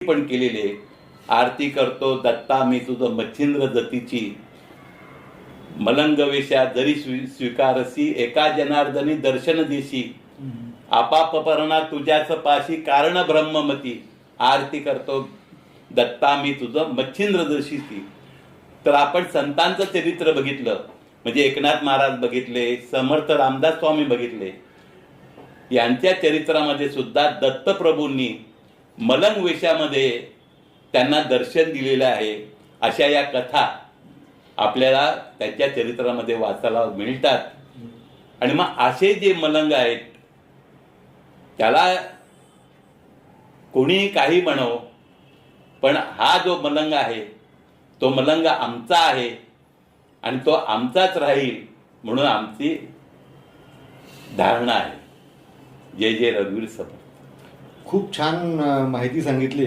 पण केलेले. आरती करतो दत्ता मी तुझं मच्छिंद्र जतीची, मलंग वेशा जरी स्वीकारसी, एका जनार्दनी दर्शन देशी, आपापरणा तुझ्याच पाशी कारण ब्रह्ममती, आरती करतो दत्ता मी तुझं मच्छिंद्र जशीची. तर आपण संतांचं चरित्र बघितलं, म्हणजे एकनाथ महाराज बघितले, समर्थ रामदास स्वामी बघितले. यांच्या चरित्रामध्ये सुद्धा दत्तप्रभूंनी मलंग वेशामध्ये त्यांना दर्शन दिलेलं आहे. अशा या कथा आपल्याला त्यांच्या चरित्रामध्ये वाचायला मिळतात. आणि मग असे जे मलंग आहेत त्याला कोणी काही म्हणावं, पण हा जो मलंग आहे तो मलंग आमचा आहे आणि तो आमचाच राहील म्हणून आमची धारणा आहे. जय जय रघुवीर समर्थ. खूप छान माहिती सांगितली.